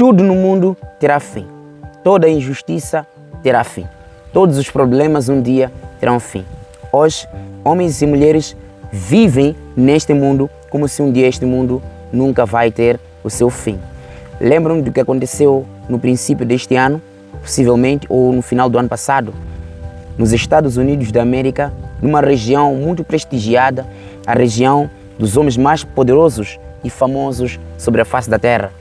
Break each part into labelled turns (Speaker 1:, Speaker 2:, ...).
Speaker 1: Tudo no mundo terá fim. Toda injustiça terá fim. Todos os problemas um dia terão fim. Hoje, homens e mulheres vivem neste mundo como se um dia este mundo nunca vai ter o seu fim. Lembram do que aconteceu no princípio deste ano, possivelmente, ou no final do ano passado, nos Estados Unidos da América, numa região muito prestigiada, a região dos homens mais poderosos e famosos sobre a face da Terra,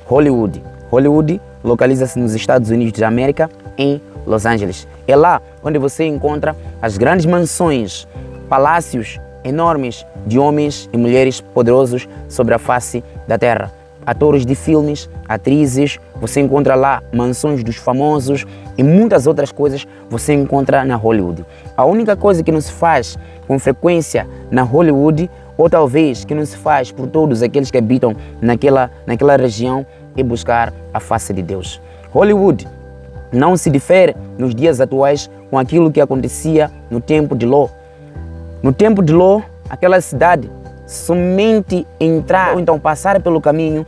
Speaker 1: Hollywood. Hollywood localiza-se nos Estados Unidos da América, em Los Angeles. É lá onde você encontra as grandes mansões, palácios enormes de homens e mulheres poderosos sobre a face da Terra. Atores de filmes, atrizes, você encontra lá mansões dos famosos e muitas outras coisas você encontra na Hollywood. A única coisa que não se faz com frequência na Hollywood, ou talvez que não se faz por todos aqueles que habitam naquela região, é buscar a face de Deus. Hollywood não se difere nos dias atuais com aquilo que acontecia no tempo de Ló. No tempo de Ló, aquela cidade, somente entrar ou então passar pelo caminho,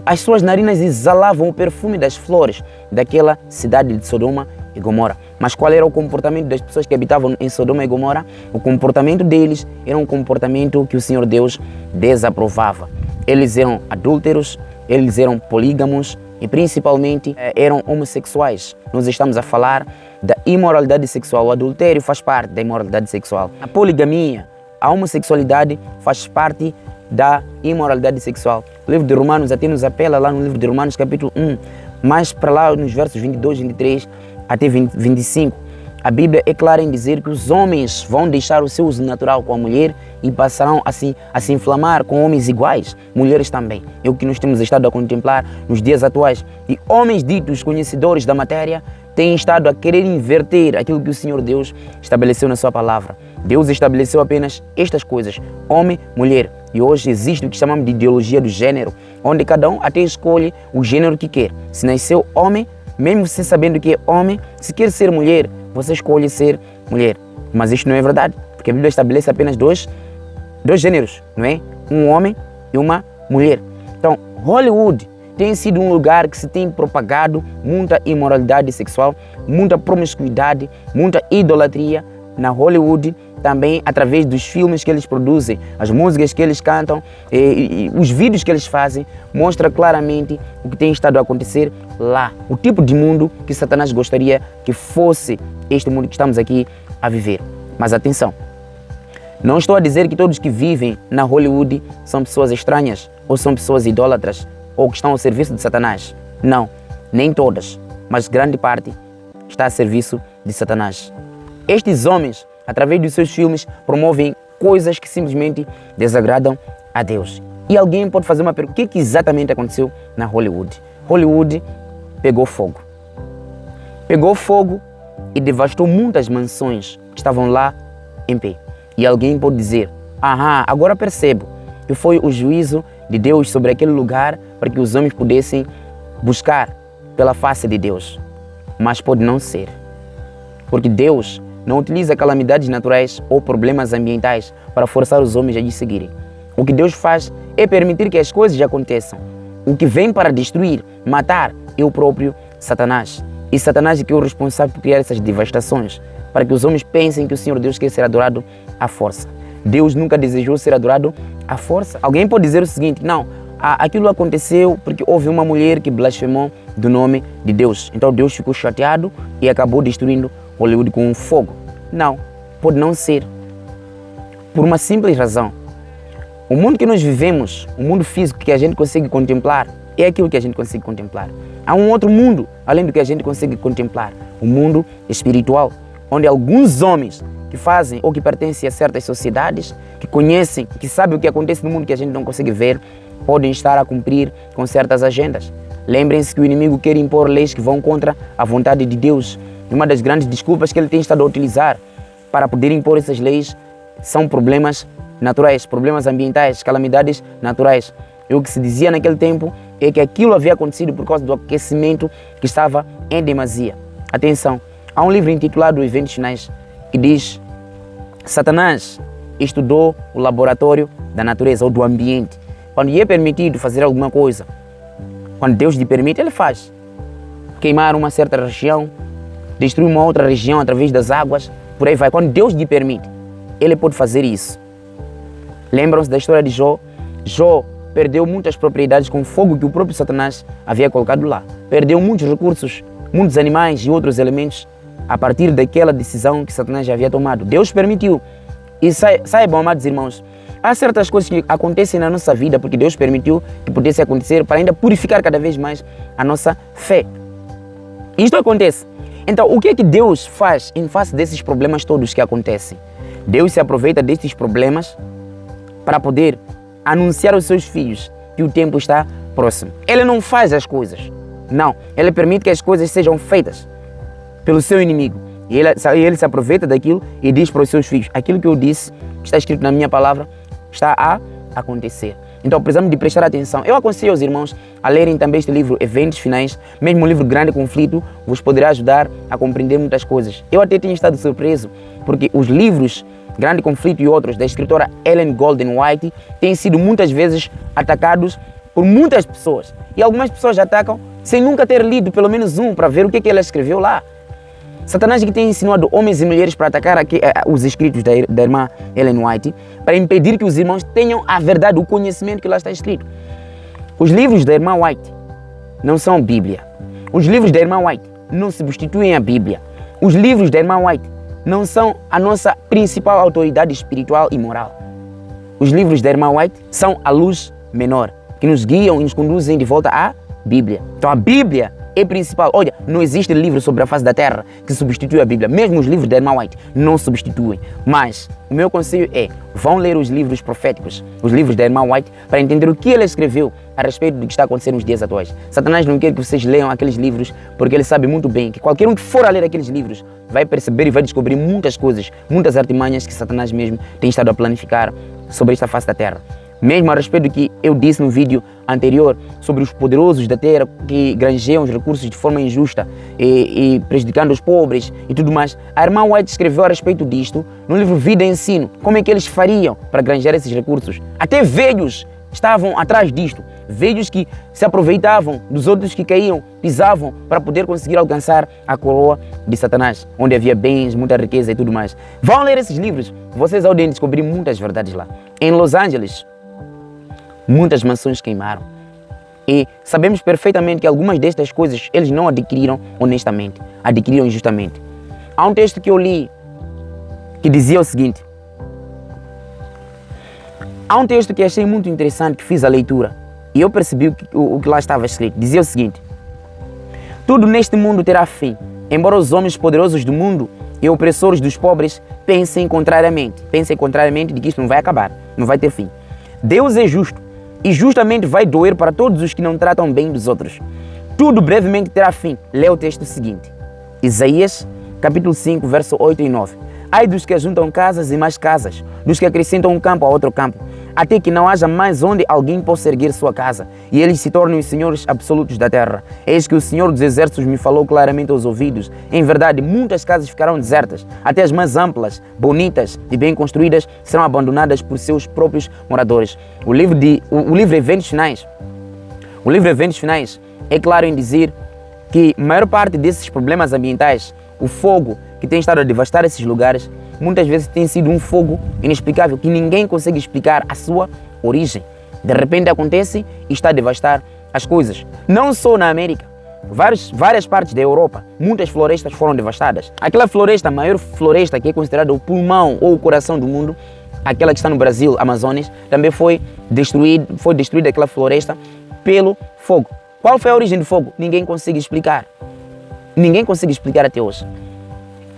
Speaker 1: as suas narinas exalavam o perfume das flores daquela cidade de Sodoma e Gomorra. Mas qual era o comportamento das pessoas que habitavam em Sodoma e Gomorra? O comportamento deles era um comportamento que o Senhor Deus desaprovava. Eles eram adúlteros, eles eram polígamos e principalmente eram homossexuais. Nós estamos a falar da imoralidade sexual. O adultério faz parte da imoralidade sexual. A poligamia, a homossexualidade faz parte da imoralidade sexual. O livro de Romanos até nos apela lá no livro de Romanos capítulo 1, mais para lá nos versos 22, 23 até 25. A Bíblia é clara em dizer que os homens vão deixar o seu uso natural com a mulher e passarão assim a se inflamar com homens iguais, mulheres também. É o que nós temos estado a contemplar nos dias atuais. E homens ditos conhecedores da matéria têm estado a querer inverter aquilo que o Senhor Deus estabeleceu na sua palavra. Deus estabeleceu apenas estas coisas, homem, mulher. E hoje existe o que chamamos de ideologia do gênero, onde cada um até escolhe o gênero que quer. Se nasceu homem, mesmo você sabendo que é homem, se quer ser mulher, você escolhe ser mulher. Mas isto não é verdade, porque a Bíblia estabelece apenas dois gêneros, não é? Um homem e uma mulher. Então, Hollywood tem sido um lugar que se tem propagado muita imoralidade sexual, muita promiscuidade, muita idolatria. Na Hollywood, também através dos filmes que eles produzem, as músicas que eles cantam e os vídeos que eles fazem, mostra claramente o que tem estado a acontecer lá. O tipo de mundo que Satanás gostaria que fosse este mundo que estamos aqui a viver. Mas atenção, não estou a dizer que todos que vivem na Hollywood são pessoas estranhas, ou são pessoas idólatras, ou que estão ao serviço de Satanás. Não, nem todas, mas grande parte está a serviço de Satanás. Estes homens, através dos seus filmes, promovem coisas que simplesmente desagradam a Deus. E alguém pode fazer uma pergunta: o que exatamente aconteceu na Hollywood? Hollywood pegou fogo. Pegou fogo e devastou muitas mansões que estavam lá em pé. E alguém pode dizer: agora percebo que foi o juízo de Deus sobre aquele lugar para que os homens pudessem buscar pela face de Deus. Mas pode não ser. Porque Deus não utiliza calamidades naturais ou problemas ambientais para forçar os homens a lhe seguirem. O que Deus faz é permitir que as coisas aconteçam. O que vem para destruir, matar, é o próprio Satanás. E Satanás é que é o responsável por criar essas devastações, para que os homens pensem que o Senhor Deus quer ser adorado à força. Deus nunca desejou ser adorado à força. Alguém pode dizer o seguinte: não, aquilo aconteceu porque houve uma mulher que blasfemou do nome de Deus. Então Deus ficou chateado e acabou destruindo Hollywood com um fogo. Não, pode não ser. Por uma simples razão. O mundo que nós vivemos, o mundo físico que a gente consegue contemplar, é aquilo que a gente consegue contemplar. Há um outro mundo, além do que a gente consegue contemplar. O mundo espiritual, onde alguns homens que fazem ou que pertencem a certas sociedades, que conhecem, que sabem o que acontece no mundo que a gente não consegue ver, podem estar a cumprir com certas agendas. Lembrem-se que o inimigo quer impor leis que vão contra a vontade de Deus. Uma das grandes desculpas que ele tem estado a utilizar para poder impor essas leis são problemas naturais, problemas ambientais, calamidades naturais. E o que se dizia naquele tempo é que aquilo havia acontecido por causa do aquecimento que estava em demasia. Atenção, há um livro intitulado Eventos Finais que diz: Satanás estudou o laboratório da natureza ou do ambiente. Quando lhe é permitido fazer alguma coisa, Quando Deus lhe permite, ele faz. Queimar uma certa região, destruir uma outra região através das águas, por aí vai. Quando Deus lhe permite, ele pode fazer isso. Lembram-se da história de Jó? Jó perdeu muitas propriedades com o fogo que o próprio Satanás havia colocado lá. Perdeu muitos recursos, muitos animais e outros elementos a partir daquela decisão que Satanás já havia tomado. Deus permitiu. E saibam, amados irmãos, há certas coisas que acontecem na nossa vida porque Deus permitiu que pudesse acontecer para ainda purificar cada vez mais a nossa fé. Isto acontece. Então, o que é que Deus faz em face desses problemas todos que acontecem? Deus se aproveita destes problemas para poder anunciar aos seus filhos que o tempo está próximo. Ele não faz as coisas. Não. Ele permite que as coisas sejam feitas pelo seu inimigo. E ele se aproveita daquilo e diz para os seus filhos: aquilo que eu disse, que está escrito na minha palavra, está a acontecer. Então precisamos de prestar atenção. Eu aconselho aos irmãos a lerem também este livro, Eventos Finais. Mesmo o livro Grande Conflito vos poderá ajudar a compreender muitas coisas. Eu até tenho estado surpreso porque os livros Grande Conflito e outros da escritora Ellen Golden White têm sido muitas vezes atacados por muitas pessoas. E algumas pessoas atacam sem nunca ter lido pelo menos um para ver o que ela escreveu lá. Satanás que tem ensinado homens e mulheres para atacar os escritos da irmã Ellen White para impedir que os irmãos tenham a verdade, o conhecimento que lá está escrito. Os livros da irmã White não são Bíblia. Os livros da irmã White não substituem a Bíblia. Os livros da irmã White não são a nossa principal autoridade espiritual e moral. Os livros da irmã White são a luz menor, que nos guiam e nos conduzem de volta à Bíblia. Então a Bíblia é principal. Olha, não existe livro sobre a face da terra que substitui a Bíblia. Mesmo os livros da irmã White não substituem. Mas o meu conselho é: vão ler os livros proféticos, os livros da irmã White, para entender o que ela escreveu a respeito do que está acontecendo nos dias atuais. Satanás não quer que vocês leiam aqueles livros porque ele sabe muito bem que qualquer um que for a ler aqueles livros vai perceber e vai descobrir muitas coisas, muitas artimanhas que Satanás mesmo tem estado a planificar sobre esta face da terra. Mesmo a respeito do que eu disse no vídeo anterior sobre os poderosos da terra que granjeiam os recursos de forma injusta e prejudicando os pobres e tudo mais, a irmã White escreveu a respeito disto no livro Vida e Ensino, como é que eles fariam para granjear esses recursos. Até velhos estavam atrás disto, velhos que se aproveitavam dos outros que caíam, pisavam para poder conseguir alcançar a coroa de Satanás, onde havia bens, muita riqueza e tudo mais. Vão ler esses livros, vocês podem descobrir muitas verdades lá. Em Los Angeles, muitas mansões queimaram. E sabemos perfeitamente que algumas destas coisas eles não adquiriram honestamente, adquiriram injustamente. Há um texto que eu li que dizia o seguinte. Há um texto que achei muito interessante, que fiz a leitura e eu percebi o que lá estava escrito. Dizia o seguinte: tudo neste mundo terá fim, embora os homens poderosos do mundo e opressores dos pobres pensem contrariamente de que isto não vai acabar, não vai ter fim. Deus é justo e justamente vai doer para todos os que não tratam bem dos outros. Tudo brevemente terá fim. Lê o texto seguinte. Isaías, capítulo 5, verso 8 e 9. Ai dos que ajuntam casas e mais casas, dos que acrescentam um campo a outro campo, até que não haja mais onde alguém possa erguer sua casa, e eles se tornem os senhores absolutos da terra. Eis que o Senhor dos Exércitos me falou claramente aos ouvidos. Em verdade, muitas casas ficarão desertas, até as mais amplas, bonitas e bem construídas serão abandonadas por seus próprios moradores. O livro Eventos Finais. O livro Eventos Finais é claro em dizer que a maior parte desses problemas ambientais, o fogo que tem estado a devastar esses lugares, muitas vezes tem sido um fogo inexplicável, que ninguém consegue explicar a sua origem. De repente acontece e está a devastar as coisas. Não só na América, várias partes da Europa, muitas florestas foram devastadas. Aquela floresta, a maior floresta que é considerada o pulmão ou o coração do mundo, aquela que está no Brasil, Amazonas, também foi destruída aquela floresta pelo fogo. Qual foi a origem do fogo? Ninguém consegue explicar. Ninguém consegue explicar até hoje.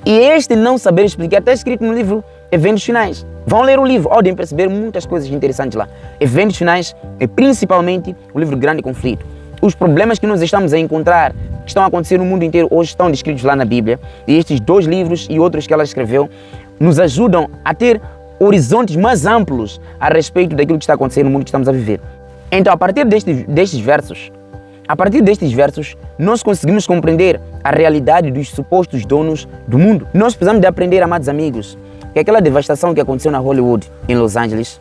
Speaker 1: E este não saber explicar está escrito no livro Eventos Finais. Vão ler o livro, podem perceber muitas coisas interessantes lá. Eventos Finais é principalmente o livro Grande Conflito. Os problemas que nós estamos a encontrar, que estão a acontecer no mundo inteiro, hoje estão descritos lá na Bíblia. E estes dois livros e outros que ela escreveu nos ajudam a ter horizontes mais amplos a respeito daquilo que está acontecendo no mundo que estamos a viver. Então, a partir destes versos, nós conseguimos compreender a realidade dos supostos donos do mundo. Nós precisamos de aprender, amados amigos, que aquela devastação que aconteceu na Hollywood, em Los Angeles,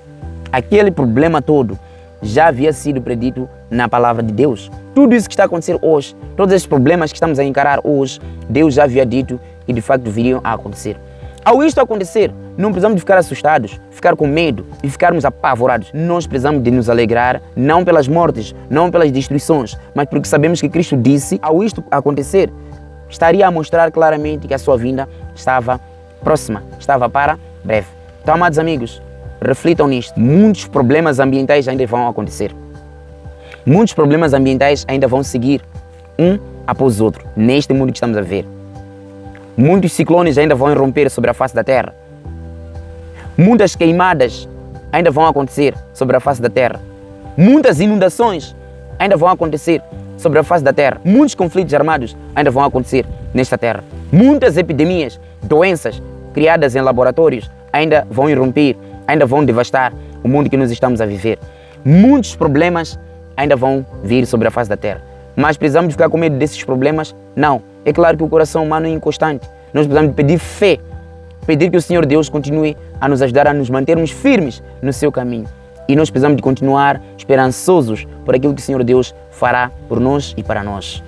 Speaker 1: aquele problema todo já havia sido predito na palavra de Deus. Tudo isso que está a acontecer hoje, todos esses problemas que estamos a encarar hoje, Deus já havia dito e de facto viriam a acontecer. Ao isto acontecer, não precisamos de ficar assustados, ficar com medo e ficarmos apavorados. Nós precisamos de nos alegrar, não pelas mortes, não pelas destruições, mas porque sabemos que Cristo disse, ao isto acontecer, estaria a mostrar claramente que a sua vinda estava próxima, estava para breve. Então, amados amigos, reflitam nisto. Muitos problemas ambientais ainda vão acontecer. Muitos problemas ambientais ainda vão seguir um após o outro, neste mundo que estamos a ver. Muitos ciclones ainda vão irromper sobre a face da Terra. Muitas queimadas ainda vão acontecer sobre a face da Terra. Muitas inundações ainda vão acontecer sobre a face da Terra. Muitos conflitos armados ainda vão acontecer nesta Terra. Muitas epidemias, doenças criadas em laboratórios ainda vão irromper, ainda vão devastar o mundo que nós estamos a viver. Muitos problemas ainda vão vir sobre a face da Terra. Mas precisamos ficar com medo desses problemas? Não. É claro que o coração humano é inconstante. Nós precisamos pedir fé, pedir que o Senhor Deus continue a nos ajudar a nos mantermos firmes no seu caminho. E nós precisamos de continuar esperançosos por aquilo que o Senhor Deus fará por nós e para nós.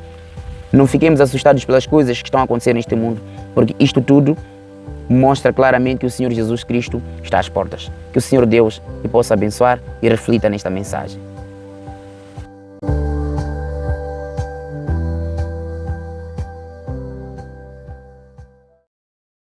Speaker 1: Não fiquemos assustados pelas coisas que estão a acontecer neste mundo, porque isto tudo mostra claramente que o Senhor Jesus Cristo está às portas. Que o Senhor Deus te possa abençoar e reflita nesta mensagem.